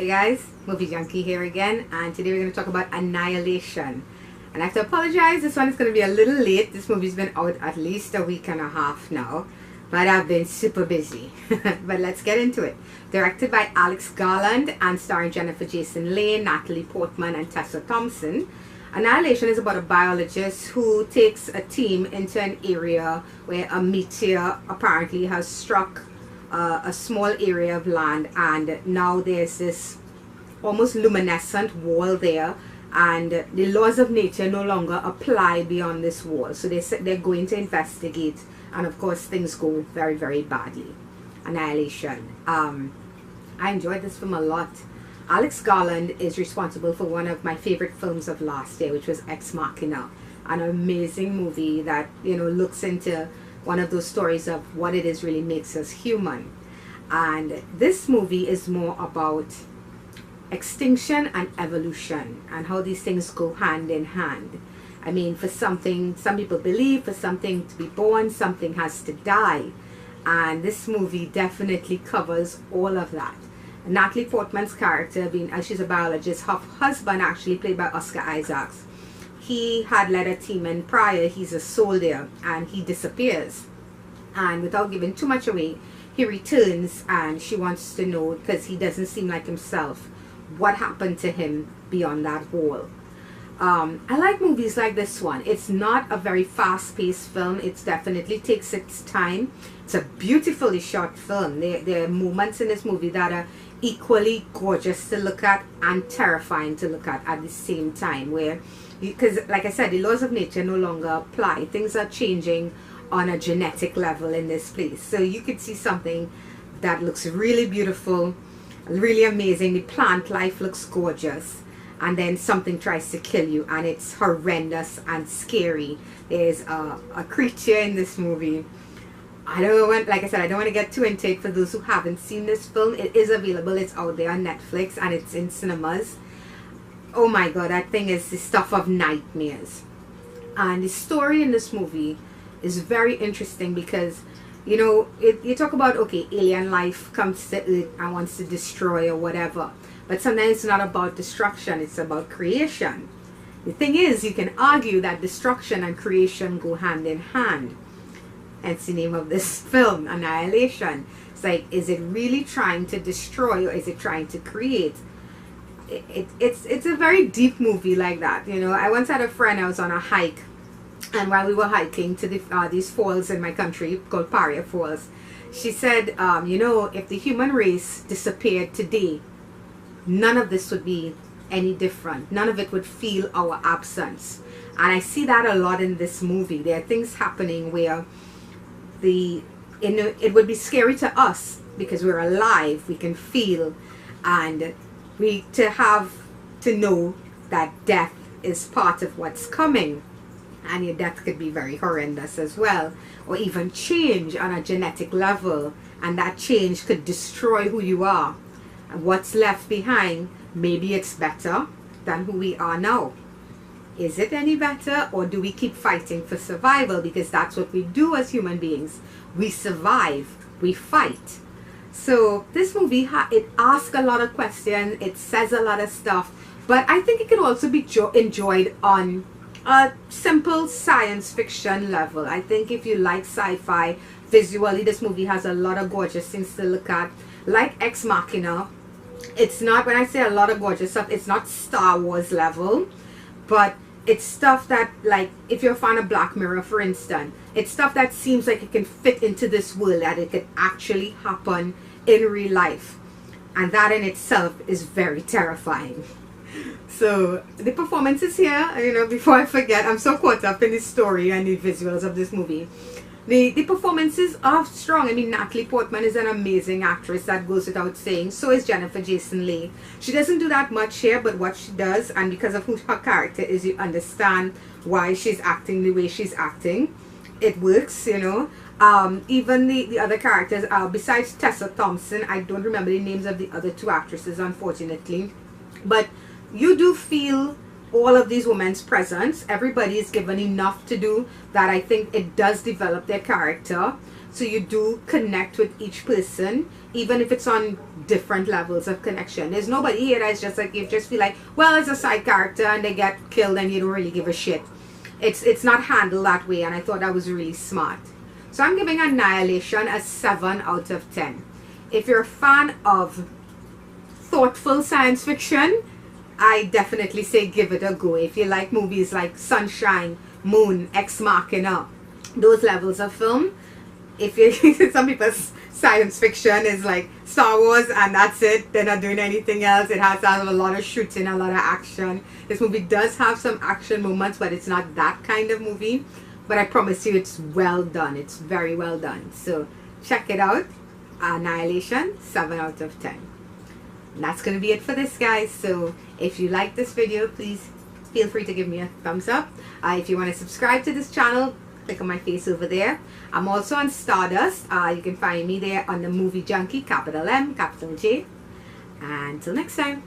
Hey guys, Movie Junkie here again, and today we're going to talk about Annihilation. And I have to apologize, this one is going to be a little late. This movie's been out at least a week and a half now, but I've been super busy. But let's get into it. Directed by Alex Garland and starring Jennifer Jason Leigh, Natalie Portman, and Tessa Thompson. Annihilation is about a biologist who takes a team into an area where a meteor apparently has struck a small area of land, and now there's this almost luminescent wall there, and the laws of nature no longer apply beyond this wall. So they're going to investigate, and of course things go very, very badly. Annihilation. I enjoyed this film a lot. Alex Garland is responsible for one of my favorite films of last year, which was Ex-Machina, an amazing movie that, you know, looks into one of those stories of what it is really makes us human. And this movie is more about extinction and evolution and how these things go hand in hand. I mean, for something, some people believe for something to be born, something has to die. And this movie definitely covers all of that. Natalie Portman's character, being as she's a biologist, her husband, actually played by Oscar Isaacs, he had led a team in prior. He's a soldier and he disappears, and without giving too much away, he returns and she wants to know, because he doesn't seem like himself, what happened to him beyond that wall. I like movies like this one. It's not a very fast-paced film. It definitely takes its time. It's a beautifully shot film. There are moments in this movie that are equally gorgeous to look at and terrifying to look at the same time, where, because like I said, the laws of nature no longer apply. Things are changing on a genetic level in this place. So you could see something that looks really beautiful, really amazing. The plant life looks gorgeous, and then something tries to kill you, and it's horrendous and scary. There's a creature in this movie. I don't want, like I said, I don't want to get too into it. For those who haven't seen this film, it is available. It's out there on Netflix and it's in cinemas. Oh my god, that thing is the stuff of nightmares. And the story in this movie is very interesting because, you know, you talk about, okay, alien life comes to Earth and wants to destroy or whatever, but sometimes it's not about destruction, it's about creation. The thing is, you can argue that destruction and creation go hand in hand. Hence the name of this film, Annihilation. It's like, is it really trying to destroy or is it trying to create? It's a very deep movie like that. You know, I once had a friend, I was on a hike, and while we were hiking to these falls in my country called Paria Falls, she said, you know, if the human race disappeared today, none of this would be any different. None of it would feel our absence. And I see that a lot in this movie. There are things happening where it would be scary to us because we're alive, we can feel, and to know that death is part of what's coming. And your death could be very horrendous as well, or even change on a genetic level, and that change could destroy who you are. And what's left behind, maybe it's better than who we are now. Is it any better, or do we keep fighting for survival? Because that's what we do as human beings. We survive, we fight. So this movie, it asks a lot of questions, it says a lot of stuff, but I think it could also be enjoyed on a simple science fiction level. I think if you like sci-fi, visually this movie has a lot of gorgeous things to look at. Like Ex Machina, it's not, when I say a lot of gorgeous stuff, it's not Star Wars level, but it's stuff that, like, if you're a fan of Black Mirror, for instance, it's stuff that seems like it can fit into this world, that it could actually happen in real life, and that in itself is very terrifying. So the performances here, you know, before I forget, I'm so caught up in the story and the visuals of this movie. The performances are strong. I mean, Natalie Portman is an amazing actress, that goes without saying. So is Jennifer Jason Leigh. She doesn't do that much here, but what she does, and because of who her character is, you understand why she's acting the way she's acting. It works, you know. Even the other characters, besides Tessa Thompson, I don't remember the names of the other two actresses, unfortunately, but you do feel all of these women's presence. Everybody is given enough to do that I think it does develop their character. so you do connect with each person, even if it's on different levels of connection. There's nobody here that's just like, you just feel like, well, it's a side character and they get killed and you don't really give a shit. It's not handled that way, and I thought that was really smart. So I'm giving Annihilation a 7 out of 10. If you're a fan of thoughtful science fiction, I definitely say give it a go. If you like movies like Sunshine, Moon, Ex-Machina, those levels of film. If you some people's science fiction is like Star Wars and that's it, they're not doing anything else. It has to have a lot of shooting, a lot of action. This movie does have some action moments, but it's not that kind of movie. But I promise you, it's well done. It's very well done. So check it out. Annihilation, 7 out of 10. And that's going to be it for this, guys. So if you like this video, please feel free to give me a thumbs up. If you want to subscribe to this channel, click on my face over there. I'm also on Stardust. You can find me there on the Movie Junkie, capital M, capital J. And until next time.